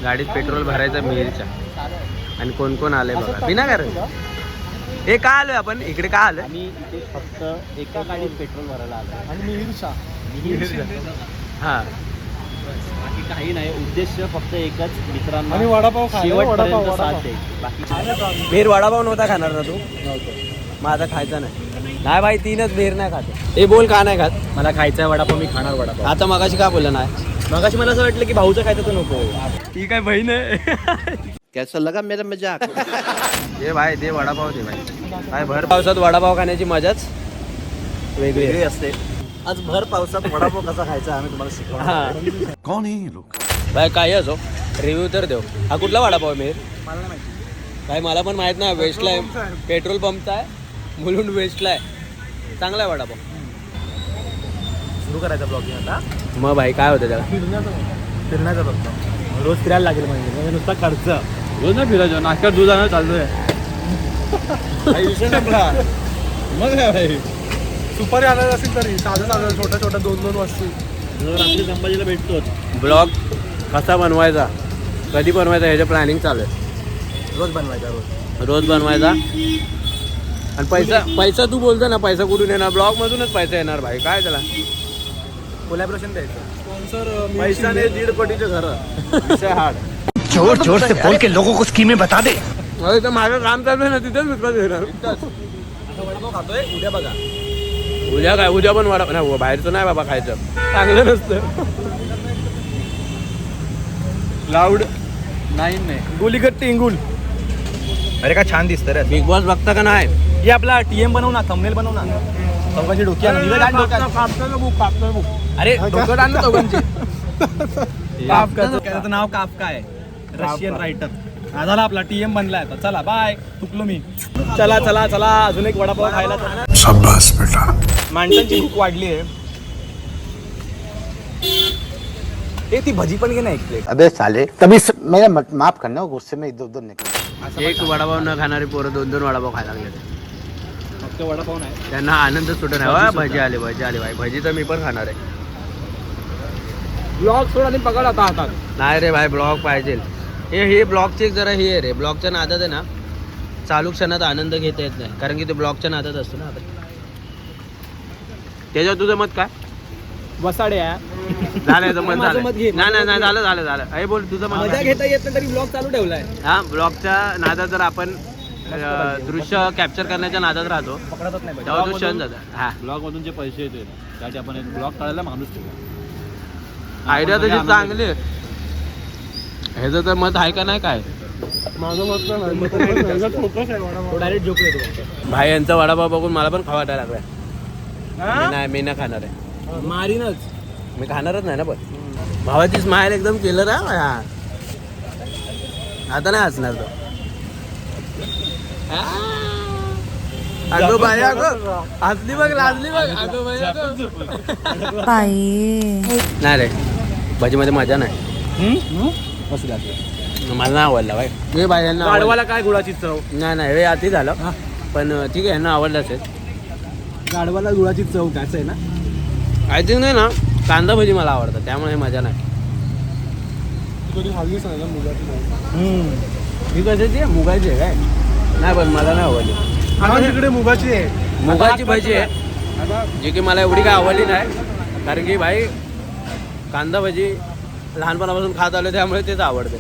गाडीत पेट्रोल भरायचं मिरच्या. आणि कोण कोण आलंय बघा विनाकारण. हे का आलोय आपण इकडे, का आलोय? आम्ही इथे फक्त एका गाडीत पेट्रोल भरायला आलो आणि मिरच्या. हा बाकी काही नाही, उद्देश फक्त एकच, मित्रांना आणि वडापाव शेवटपर्यंत साथ द्यायची. बाकी मीर वडापाव नव्हता खाणार ना तू? मग आता खायचा नाही. नाही भाई, 3च मीर नाही खात. हे बोल का नाही खात? मला खायचा आहे वडापाव, मी खाणार वडापाव. आता मगाशी का बोलला नाही? मगाशी मला असं वाटलं की भाऊचं खायचं तर नको. ती काय बहीण आहे? कैसा लगा मेरा मजाक? दे भाई, दे वडापाव दे भाई. काय भर पावसात वडापाव खाण्याची मजाच वेगळी असते. आज भर पावसात वडापाव कसा खायचा आम्ही तुम्हाला शिकवणार. कोण आहे हे लोक? भाई काही असो, रिव्ह्यू तर देऊ. हा कुठला वडापाव आहे मीर? मला नाही माहिती. भाई मला पण माहित नाही. वेस्टला आहे, पेट्रोल पंपचा आहे, मुलुंड वेस्टला आहे. चांगला आहे वडापाव. सुरू करायचा ब्लॉगिंग आता. मग भाई काय होतं त्याला? फिरण्याचा फक्त रोज फिरायला लागेल म्हणजे नुसता खर्च. रोज नाही फिरायचं, नाश्त्यात दूध आणत चाललोय. मग काय भाई, सुपारी आणायला असेल तरी साधं छोट्या छोट्या 2-2 वस्तू. रात्री संभाजीला भेटतो. ब्लॉग कसा बनवायचा, कधी बनवायचा ह्याचं प्लॅनिंग चालू आहे. रोज बनवायचा रोज बनवायचा. आणि पैसा तू बोलतो ना, पैसा कुठून येणार? ब्लॉग मधूनच पैसा येणार भाई. काय त्याला कोलॅबोरेशन द्यायचं. स्पॉन्सर पैसा नाही, 1.5 कोटीचं घर. विषय हार्ड. जोर जोर से बोल के लोगों को स्कीमें बता दे. अरे तर माझं काम चालू आहे ना, तिथेच विकत येणार. आता वडापाव खातोय, उद्या बघा. उद्या काय? उद्या पण वडा नाही, बाहेरचं नाही बाबा खायचं, चांगलं नसतं. लाऊड नाही गुलीगट टिंगुल. अरे का छान दिसतं रे. बिग बॉस बघता का नाही? हे आपला TM बनवू ना, थंबनेल बनवू ना. चौकाची डोक्या अरे डोकं आण ना चौकांची. त्याचं नाव काफका आहे, रशियन रायटर. झाला आपला TM बनलाय. आता चला बाय, चुकलो मी. चला चला चला, अजून एक वडापाव खायला. शाबास बेटा. माणसांची भूक वाढली आहे. ए ती भजी पण घे ना एक प्लेट. अबे साले तभी मेरा माफ करना, गुस्से में इधर उधर निकल. एक वडापाव न खाणारे पोरं 2-2 वडापाव खायला लागले. फक्त वडापाव नाही, त्यांना आनंद सुटत नाही. भजी आले भाई. भजी तर मी पण खाणार आहे. ब्लॉग सोड आणि पकड आता हातात. नाही रे भाई, ब्लॉग पाहिजे. हे ब्लॉगची एक जरा हे आहे रे, ब्लॉगच्या नादात आहे ना, चालू क्षणात आनंद घेता येत नाही, कारण की ते ब्लॉगच्या नादात असतो ना आपण. त्याच्यावर तुझं मत काय? वसाडे झालं मत माझं झालं. मत घे. नाही झालं. अरे बोल तुझं मत मजा काय? घेता येत नाही तरी ब्लॉग चालू ठेवलाय. हा, ब्लॉगच्या नादात जर आपण दृश्य कॅप्चर करण्याच्या नादात राहतो, पकडतच नाही तेव्हा तो क्षण जातो. हा, ब्लॉग मधून जे पैसे येते त्यासाठी आपण एक ब्लॉग काढायला माणूस ठेवला. आयडिया तशी चांगली आहे. ह्याचं तर मत आहे का नाही काय? माझं मत नाही, फोकस आहे वडापाव. डायरेक्ट जोक देतो. भाई यांचा वडापाव बघून मला पण खावा वाटायला लागलाय. मी नाही खाणार आहे. मारीनच. मी खाणारच नाही ना. पण भावाची स्माईल एकदम केलं ना. आता नाही हसणार तो. अगो बाई, अगो हसली बघ, लाजली बघ. अगो बाई, अगो. नाही रे, भजीमध्ये मजा नाही. मस्त लागते. मला नाही आवडला भाई. हे भाई यांना गाडवाला काय गुळाची चव. नाही हे अति झालं. पण ठीक आहे, यांना आवडलं असेल. गाडवाला गुळाची चव काय आहे ना. आय थिंक नाही ना, कांदा भजी मला आवडतं, त्यामुळे मजा नाही. कधी खाल्लीच नाही ना मुगाची नाही. ही कशाची आहे? मुगाची आहे काय? नाही, पण मला नाही आवडली. आता तिकडे मुगाची आहे. मुगाची भजी आहे, जी की मला एवढी काय आवडली नाही, कारण की भाई कांदा भजी लहानपणापासून खात आलो, त्यामुळे तेच आवडते.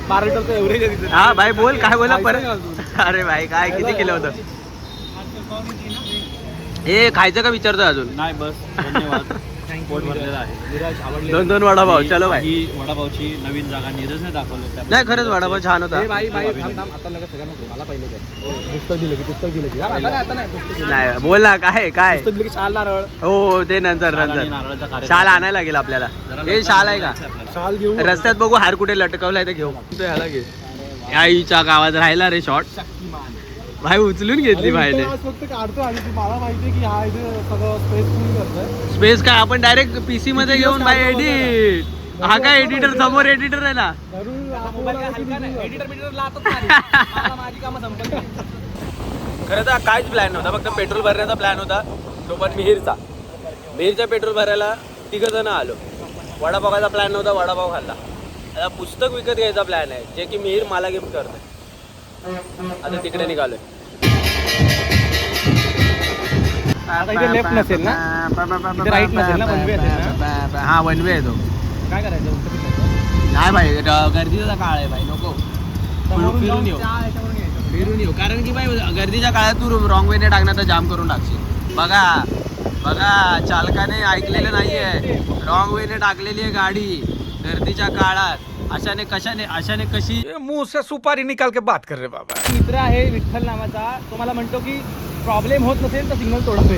12 लिटरचं एव्हरेज आहे तिथे. हा भाई बोल, काय बोला परत. अरे भाई काय किती केलं होतं? हे खायचं का विचारतोय अजून? नाही बस, धन्यवाद. पोट भरलेला आहे. 2-2 वडापाव. चलो भाई. ही वडापावची नवीन जागा नीरजने दाखवली. नाही, खरंच वडापाव छान होता. बाई थांब आता लगेच सगळं नको. मला पहिले काय पुस्तक दिलं की आता नाही पुस्तक दिलं. नाही बोल ना, काय पुस्तक दिलं की शाल नारळ. हो, ते नंतर नारळाचा कार्यक्रम. शाल आणायला लागेल आपल्याला. हे शाल आहे का? शाल घेऊ. रस्त्यात बघू हार कुठे लटकवलाय ते घेऊ. तो ह्याला घे. आईच्या गावात राहिला रे शॉर्ट. भाई उचलून घेतली भाईने. फक्त काढतो आणि मला माहिती आहे की हा इथे सगळं स्पेस फुल करतोय. स्पेस काय, आपण डायरेक्ट पीसी मध्ये घेऊन भाई एडिट. हा काय एडिटर, समोर एडिटर आहे ना. खरं तर काहीच प्लॅन नव्हता, फक्त पेट्रोल भरण्याचा प्लॅन होता, तो पण मिहीरचा पेट्रोल भरायला 3 जण आलो. वडापावाचा प्लॅन नव्हता, वडापाव खाल्ला. आता पुस्तक विकत घ्यायचा प्लॅन आहे जे की मिहीर मला गिफ्ट करतोय. आता तिकडे निघालोय. आता इथे लेफ्ट नसेल ना, इथे राईट नसेल ना, वन वे असेल ना. हा वन वे आहे तो. काय करायचं उत्तर दिशेला? नाही भाई गर्दीचा काळ आहे भाई, नको. फिरून येऊ, फिरून येऊ. कारण की भाई गर्दीच्या काळात तू रॉंग वेने टाकणार तर जाम करून टाकशील. बघा बघा चालकाने ऐकलेलं नाहीये, रॉंग वेने टाकलेली आहे गाडी गर्दीच्या काळात. अशाने कशी मुंह से सुपारी निकाल के बात कर रे बाबा. मित्र आहे विठ्ठल नावाचा, तो मला म्हणतो की प्रॉब्लेम होत नसेल तर सिग्नल तोडावे.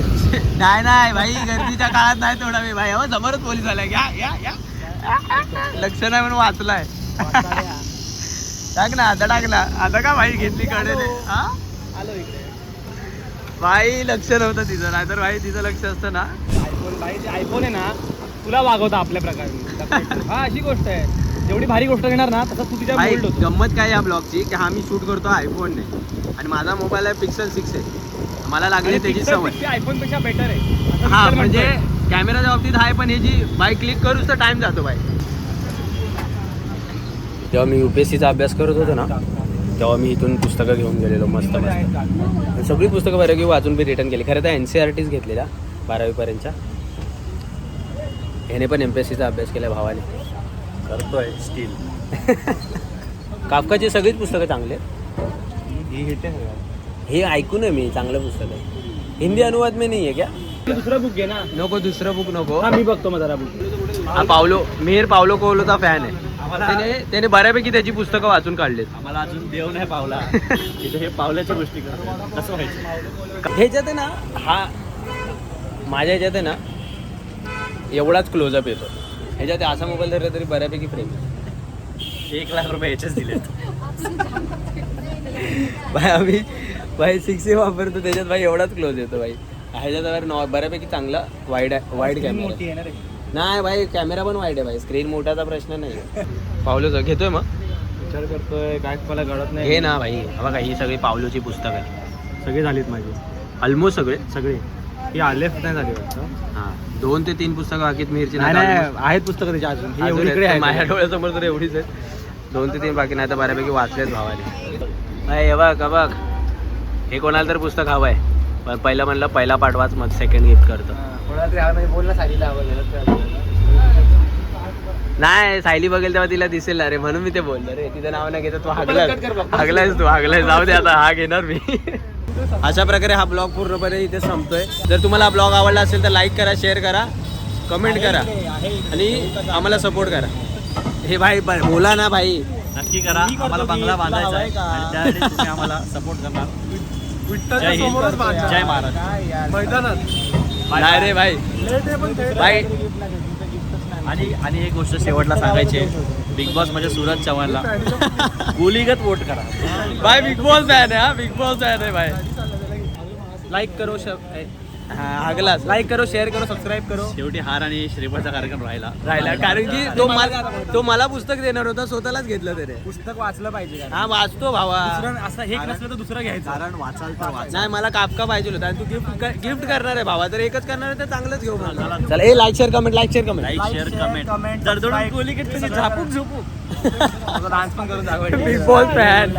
नाही भाई गर्दीच्या काळात नाही तोडावे भाई. हो समोरच पोलीस आलाय. या लक्ष नाही म्हणून वाचलाय. टाक ना आता, टाक ना आता. का भाई घेतली कडे आलो इकडे. भाई लक्ष नव्हतं तिचं, नाहीतर भाई तिचं लक्ष असतं ना. आयफोन भाई, ते आयफोन आहे ना तुला वागवता आपल्या प्रकारे. हा अशी गोष्ट आहे, जेवढी भारी गोष्ट घेणार ना तसं तू तिच्या भाई बोल्ड होतो. गंमत काय या ब्लॉगची की हा मी शूट करतो आयफोनने आणि माझा मोबाईल आहे पिक्सल 6 आहे. मला लागली त्याची सवय. आयफोन पेक्षा बेटर आहे असं हा विठ्ठल म्हणजे म्हणतोय. कॅमेराच्या बाबतीत आहे, पण ह्याची बाई क्लिक करूच तर टाइम जातो बाई. जेव्हा मी UPSCचा अभ्यास करत होतो ना तेव्हा मी इथून पुस्तकं घेऊन गेलेलो मस्त मस्त. सगळी पुस्तकं बरं की वाचून मी रिटर्न केली. खरं तर NCERTच घेतलेल्या 12वी पर्यंतच्या. ह्याने पण MPSCचा अभ्यास केला भावाने. करतोय स्टील. काफकाची सगळीच पुस्तकं चांगली आहेत. हे ऐकून आहे मी, चांगलं पुस्तक आहे. हिंदी अनुवाद में नाही आहे क्या? दुसरं बुक घे ना. नको दुसरं बुक नको. हा मी बघतो मग जरा बुक. हा मिहीर पावलो कोवलोचा फॅन आहे. त्याने बऱ्यापैकी त्याची पुस्तकं वाचून काढलेत. आम्हाला अजून देव नाही पावला. इथे हे पावल्याच्या गोष्टी करतो. कसं व्हायचं? ह्याच्यात आहे ना, हा माझ्या ह्याच्यात आहे ना एवढाच क्लोजअप येतो. ह्याच्यात असा मोबाईल धरला तरी बऱ्यापैकी फ्रेम. 1 लाख रुपये याचेच दिलेत. भाई आम्ही भाई 6A वापरतो त्याच्यात भाई एवढाच क्लोज येतो भाई. ह्याच्यात बऱ्यापैकी चांगला वाईड कॅमेरा मोठी आहे ना रे. नाही भाई, कॅमेरा पण वाईड आहे भाई. स्क्रीन मोठाचा प्रश्न नाही. पावलोचा घेतोय मग विचार करतोय काय मला कळत नाही. हे ना भाई, बघा ही सगळी पावलोची पुस्तकं आहे. सगळे झालीत माझी, ऑलमोस्ट सगळे. ही आलेफ नाही झाली वाटतं. हा 2 ते 3 पुस्तकं बाकीत मिरची. नाही आहेत पुस्तकं त्याची अजून. ही एवढीकडे आहे. माझ्या डोळ्यासमोर तर एवढीच आहेत. 2 ते 3 बाकी, नाही तर बऱ्यापैकी वाचलेच भावाने. हे बघ हे कोणाला तर पुस्तक हवं आहे, पण पहिलं म्हणलं पहिला पाठवाच मग सेकंड गिफ्ट करतो. नाही सायली बघेल तेव्हा तिला दिसेल ना रे, म्हणून मी ते बोललो रे. तिचं नाव नाही घेतं. तू हागलायस जाऊ दे आता, हा घेणार मी. अशा प्रकारे हा ब्लॉग पूर्णपणे इथे संपतोय. जर तुम्हाला हा ब्लॉग आवडला असेल तर लाईक करा, शेअर करा, कमेंट करा आणि आम्हाला सपोर्ट करा. हे भाई बोला ना भाई. नक्की करा. आम्हाला बंगला बांधायचा आहे आणि त्यासाठी तुम्ही आम्हाला सपोर्ट करणार. विठ्ठलच्या समोरच बांधा. जय महाराज. मैदानात नाही रे भाई. भाई आणि एक गोष्ट शेवटला सांगायची आहे, बिग बॉस म्हणजे सूरज चव्हाणला गोलीगत वोट करा. भाई बिग बॉस फॅन आहे. हा बिग बॉस फॅन आहे भाई. लाईक करो, हागलास. लाईक करो, शेअर करो, सबस्क्राईब करो. शेवटी हार आणि श्रीफळचा कार्यक्रम राहिला. कारण की तो मला पुस्तक देणार होता, स्वतःलाच घेतलं त्याने. पुस्तक वाचलं पाहिजे. हा वाचतो भावा. असं हे नसलं तर दुसरं घ्यायचं. कारण वाचाल तर वाच. नाही मला कापका पाहिजे होता आणि तू गिफ्ट करणार आहे भावा, तर एकच करणार आहे तर चांगलंच घेऊ मला. चला ए like share comment. Like share comment. जर गोलीगत झापूक झोपूक डान्स पण करून दाखवायचं. Bigg Boss fan.